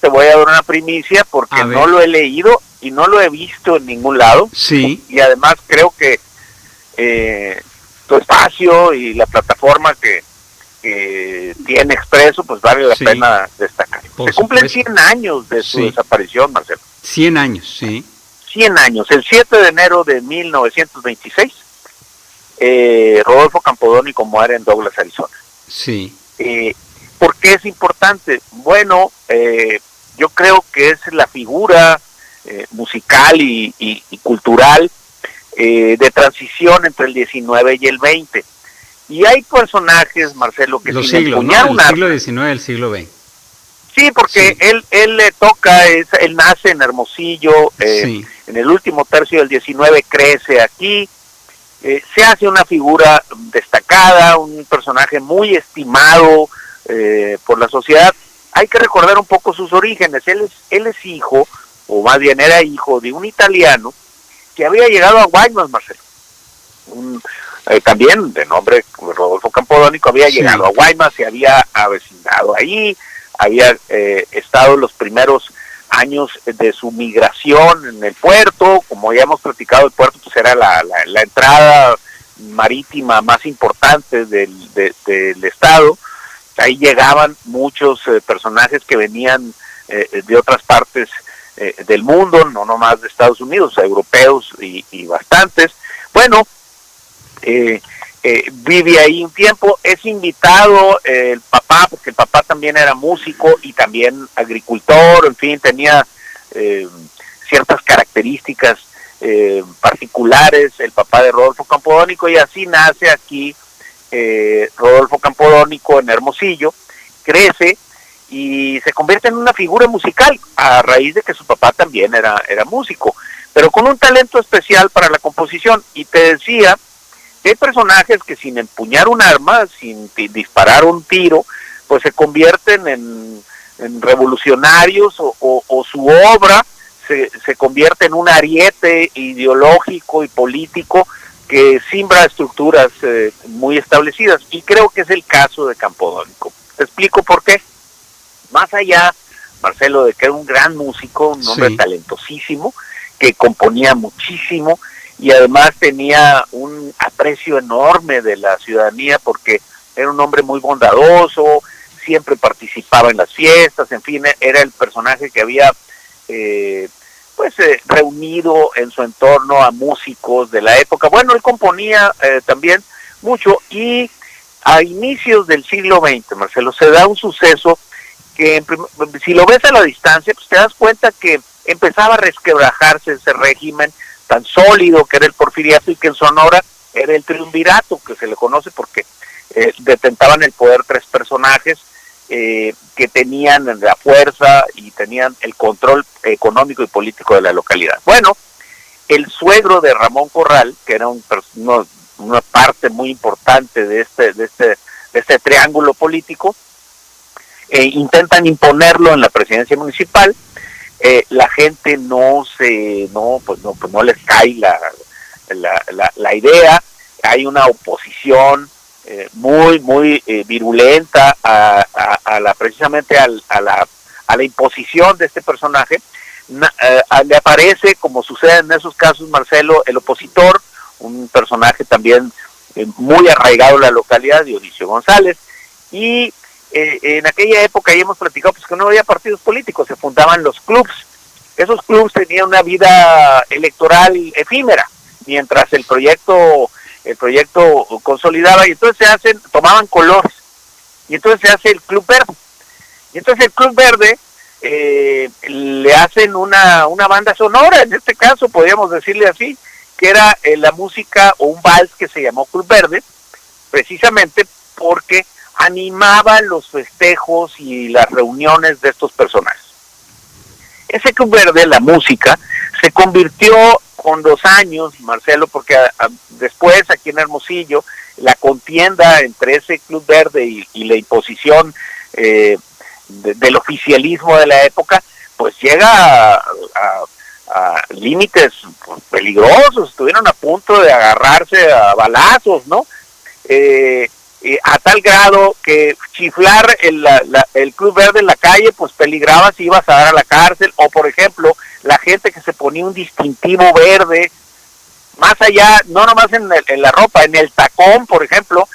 te voy a dar una primicia porque no lo he leído y no lo he visto en ningún lado. Sí. Y además creo que tu espacio y la plataforma que tiene Expreso, pues vale la pena destacar. Se cumplen 100 años de su desaparición, Marcelo. 100 años, sí. 100 años. El 7 de enero de 1926, Rodolfo Campodónico muere en Douglas, Arizona. Sí. ¿Por qué es importante? Bueno, yo creo que es la figura musical y cultural de transición entre el 19 y el 20. Y hay personajes, Marcelo, que los sin siglos, empuñar ¿no? un El arma. siglo XIX y el siglo XX. Sí, porque él le toca, él nace en Hermosillo, en el último tercio del 19 crece aquí, se hace una figura destacada, un personaje muy estimado por la sociedad. Hay que recordar un poco sus orígenes. Él es hijo, o más bien era hijo de un italiano que había llegado a Guaymas, Marcelo. También de nombre Rodolfo Campodónico había llegado a Guaymas, se había avecindado ahí, había estado los primeros años de su migración en el puerto. Como ya hemos platicado, el puerto pues era la entrada marítima más importante del estado. Ahí llegaban muchos personajes que venían de otras partes del mundo, no nomás de Estados Unidos, europeos y bastantes. Bueno, vive ahí un tiempo, es invitado el papá, porque el papá también era músico y también agricultor, en fin, tenía ciertas características particulares, el papá de Rodolfo Campodónico, y así nace aquí Rodolfo Campodónico en Hermosillo, crece y se convierte en una figura musical a raíz de que su papá también era músico, pero con un talento especial para la composición. Y te decía, hay personajes que sin empuñar un arma, sin disparar un tiro, pues se convierten en revolucionarios o su obra se convierte en un ariete ideológico y político que simbra estructuras muy establecidas. Y creo que es el caso de Campodónico. Te explico por qué. Más allá, Marcelo, de que era un gran músico, un hombre talentosísimo, que componía muchísimo, y además tenía un aprecio enorme de la ciudadanía porque era un hombre muy bondadoso, siempre participaba en las fiestas, en fin, era el personaje que había reunido en su entorno a músicos de la época. Bueno, él componía también mucho, y a inicios del siglo XX, Marcelo, se da un suceso que si lo ves a la distancia, pues te das cuenta que empezaba a resquebrajarse ese régimen tan sólido que era el porfiriato, y que en Sonora era el triunvirato, que se le conoce porque detentaban el poder tres personajes que tenían la fuerza y tenían el control económico y político de la localidad. Bueno, el suegro de Ramón Corral, que era una parte muy importante de este triángulo político, intentan imponerlo en la presidencia municipal. La gente no les cae la idea. Hay una oposición muy virulenta precisamente a la imposición de este personaje. Le aparece, como sucede en esos casos, Marcelo, el opositor, un personaje también muy arraigado en la localidad, Dionisio González, y en aquella época, ya hemos platicado, pues que no había partidos políticos, se fundaban los clubs. Esos clubs tenían una vida electoral efímera, mientras el proyecto consolidaba, y entonces tomaban colores, y entonces se hace el Club Verde. Y entonces el Club Verde le hacen una banda sonora, en este caso podríamos decirle así, que era la música o un vals que se llamó Club Verde, precisamente porque animaba los festejos y las reuniones de estos personajes. Ese Club Verde, la música, se convirtió con los años, Marcelo, porque después aquí en Hermosillo, la contienda entre ese Club Verde y la imposición del oficialismo de la época, pues llega a límites peligrosos. Estuvieron a punto de agarrarse a balazos, ¿no? a tal grado que chiflar el Cruz Verde en la calle, pues peligraba si ibas a dar a la cárcel, o por ejemplo, la gente que se ponía un distintivo verde, más allá, no nomás en la ropa, en el tacón, por ejemplo,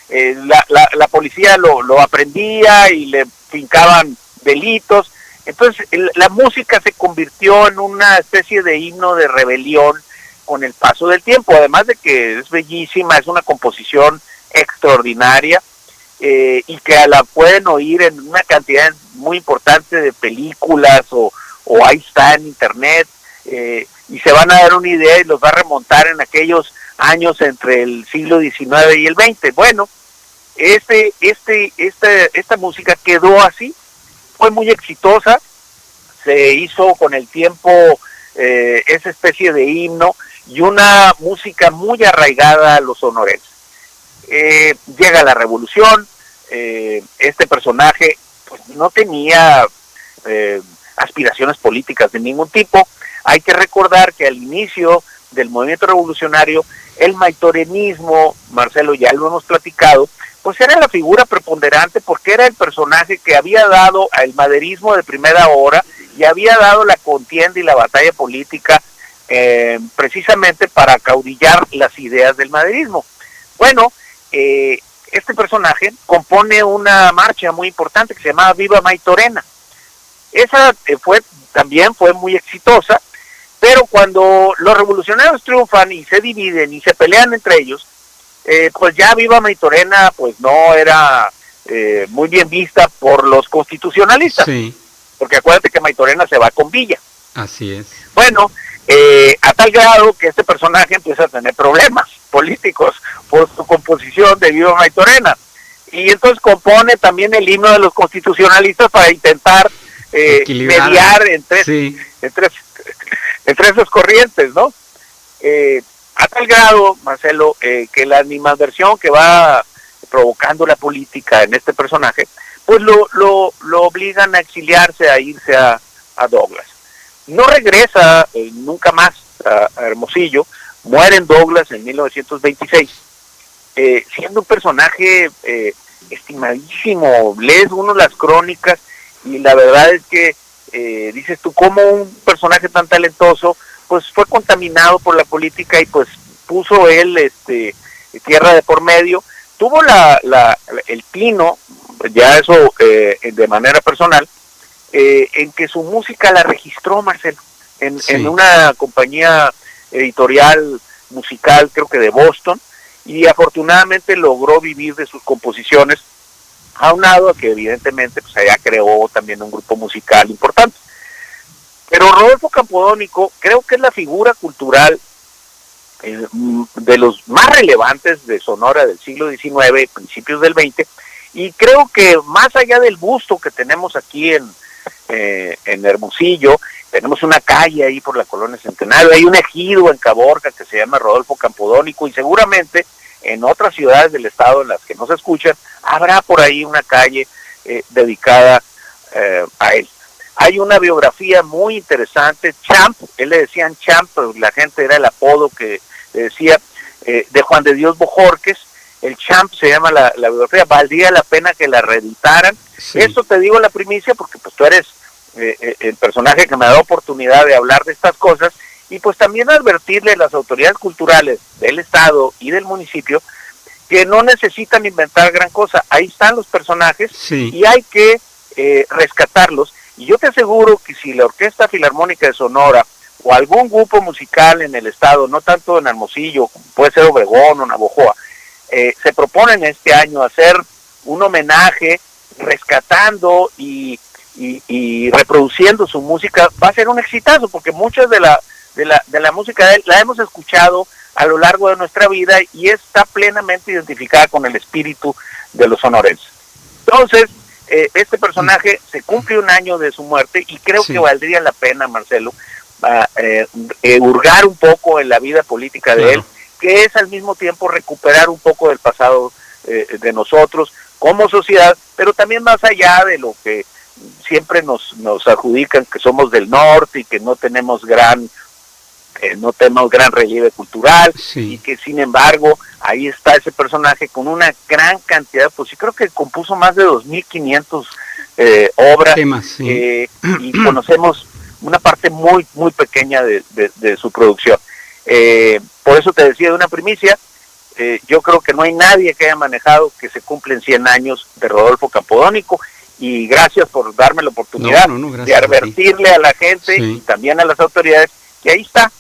la policía lo aprendía y le fincaban delitos. Entonces la música se convirtió en una especie de himno de rebelión con el paso del tiempo, además de que es bellísima, es una composición extraordinaria, y que la pueden oír en una cantidad muy importante de películas, o ahí está en internet, y se van a dar una idea y los va a remontar en aquellos años entre el siglo XIX y el XX. Bueno, esta música quedó así, fue muy exitosa, se hizo con el tiempo esa especie de himno y una música muy arraigada a los sonorenses. Llega la revolución, este personaje pues no tenía aspiraciones políticas de ningún tipo. Hay que recordar que al inicio del movimiento revolucionario, el maitorenismo, Marcelo, ya lo hemos platicado, pues era la figura preponderante porque era el personaje que había dado al maderismo de primera hora y había dado la contienda y la batalla política precisamente para acaudillar las ideas del maderismo. Bueno, este personaje compone una marcha muy importante que se llamaba Viva Maytorena. Esa también fue muy exitosa, pero cuando los revolucionarios triunfan y se dividen y se pelean entre ellos, pues ya Viva Maytorena pues no era muy bien vista por los constitucionalistas, sí, porque acuérdate que Maytorena se va con Villa. así es. Bueno, a tal grado que este personaje empieza a tener problemas políticos por su composición de Viva Maytorena, y entonces compone también el himno de los constitucionalistas para intentar mediar entre esas corrientes, ¿no? A tal grado, Marcelo, que la animadversión que va provocando la política en este personaje, pues lo obligan a exiliarse, a irse a Douglas. No regresa nunca más a Hermosillo, muere en Douglas en 1926, siendo un personaje estimadísimo. Lees uno las crónicas y la verdad es que dices tú, ¿cómo un personaje tan talentoso pues fue contaminado por la política y pues puso él tierra de por medio? Tuvo el tino, ya eso de manera personal, en que su música la registró, Marcelo, en una compañía editorial musical, creo que de Boston, y afortunadamente logró vivir de sus composiciones, aunado a que evidentemente pues allá creó también un grupo musical importante. Pero Rodolfo Campodónico creo que es la figura cultural de los más relevantes de Sonora del siglo XIX, principios del XX, y creo que más allá del busto que tenemos aquí en Hermosillo, tenemos una calle ahí por la Colonia Centenario, hay un ejido en Caborca que se llama Rodolfo Campodónico, y seguramente en otras ciudades del estado en las que no se escuchan, habrá por ahí una calle dedicada a él. Hay una biografía muy interesante, Champ, él le decían Champ, pero la gente era el apodo que le decía, de Juan de Dios Bojorques. El Champ se llama la biografía, valdría la pena que la reeditaran. Sí. Esto te digo la primicia porque pues tú eres el personaje que me ha dado oportunidad de hablar de estas cosas, y pues también advertirle a las autoridades culturales del estado y del municipio que no necesitan inventar gran cosa. Ahí están los personajes, sí, y hay que rescatarlos. Y yo te aseguro que si la Orquesta Filarmónica de Sonora o algún grupo musical en el estado, no tanto en Hermosillo, puede ser Obregón o Navojoa, se proponen este año hacer un homenaje rescatando y reproduciendo su música, va a ser un exitazo, porque muchas de la música de él la hemos escuchado a lo largo de nuestra vida y está plenamente identificada con el espíritu de los sonorenses. Entonces, este personaje se cumple un año de su muerte y creo que valdría la pena, Marcelo, hurgar un poco en la vida política de él, que es al mismo tiempo recuperar un poco del pasado de nosotros como sociedad, pero también más allá de lo que siempre nos adjudican, que somos del norte y que no tenemos gran no tenemos gran relieve cultural, Sí. y que sin embargo ahí está ese personaje con una gran cantidad, pues sí creo que compuso más de 2.500 obras, Temas, sí. y conocemos una parte muy muy pequeña de su producción. Por eso te decía de una primicia, yo creo que no hay nadie que haya manejado que se cumplen 100 años de Rodolfo Capodónico, y gracias por darme la oportunidad de advertirle a la gente y también a las autoridades que ahí está.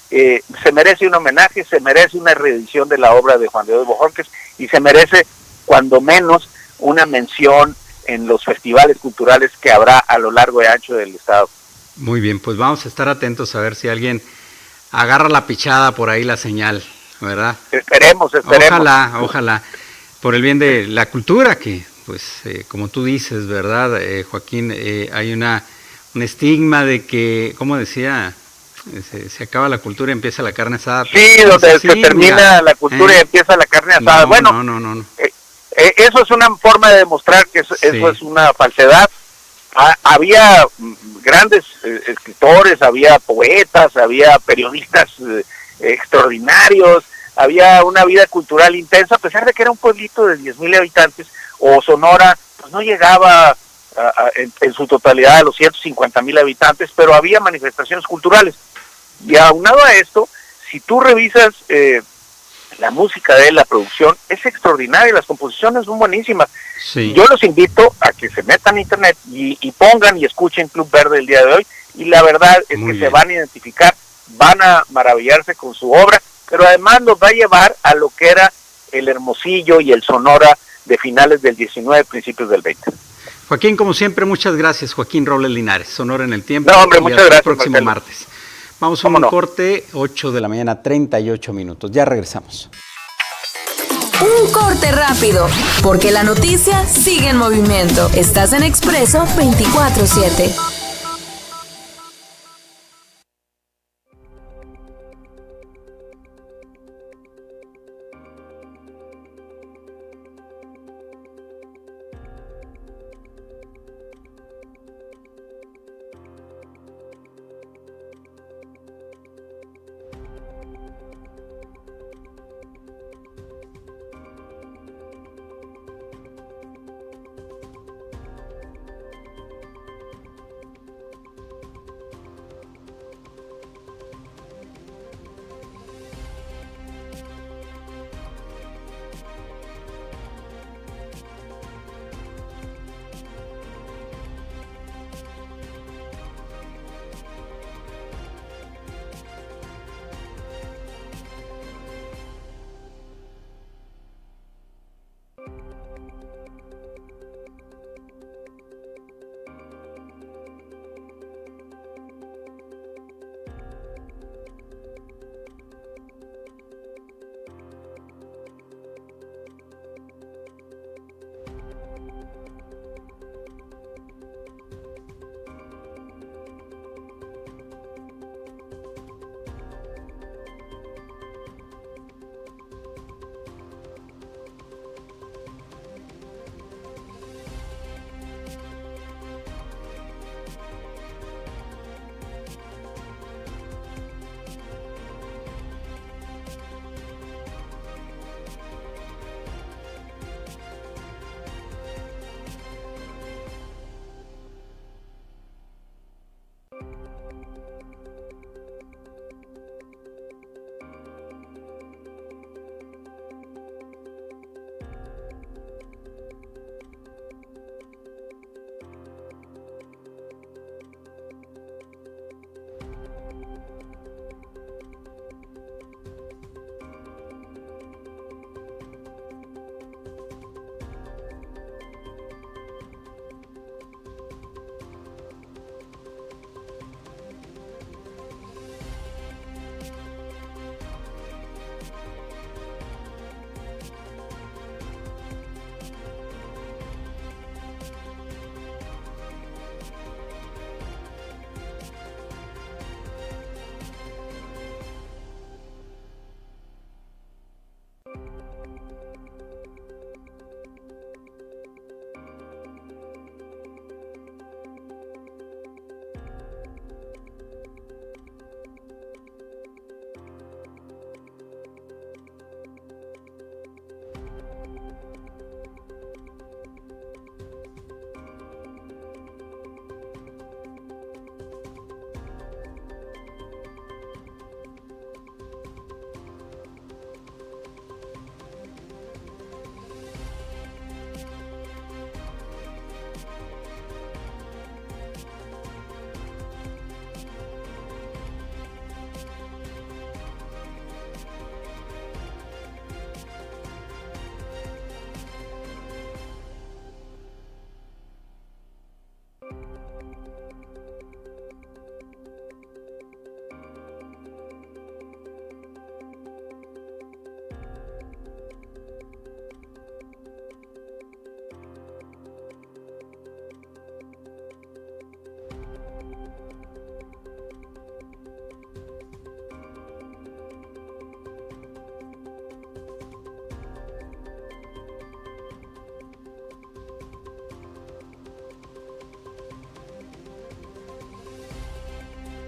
Se merece un homenaje, se merece una reedición de la obra de Juan de Dios Bojorquez, y se merece cuando menos una mención en los festivales culturales que habrá a lo largo y ancho del estado. Muy bien, pues vamos a estar atentos a ver si alguien agarra la pichada por ahí, la señal, ¿verdad? Esperemos. Ojalá, por el bien de la cultura, que pues como tú dices, ¿verdad, Joaquín? Hay un estigma de que, ¿cómo decía? Se acaba la cultura y empieza la carne asada. Sí, donde se termina la cultura y empieza la carne asada. No. Eso es una forma de demostrar que eso es una falsedad. Había grandes escritores, había poetas, había periodistas extraordinarios, había una vida cultural intensa, a pesar de que era un pueblito de 10,000 habitantes, o Sonora pues no llegaba en su totalidad a los 150,000 habitantes, pero había manifestaciones culturales. Y aunado a esto, si tú revisas la música de él, la producción es extraordinaria, las composiciones son buenísimas. Sí. Yo los invito a que se metan a internet y pongan y escuchen Club Verde el día de hoy, y la verdad es que se van a identificar, van a maravillarse con su obra, pero además los va a llevar a lo que era el Hermosillo y el Sonora de finales del 19, principios del 20. Joaquín, como siempre, muchas gracias. Joaquín Robles Linares, Sonora en el Tiempo. No, hombre, muchas gracias. El próximo martes. Vamos a un corte, 8 de la mañana, 38 minutos. Ya regresamos. Un corte rápido, porque la noticia sigue en movimiento. Estás en Expreso 24/7.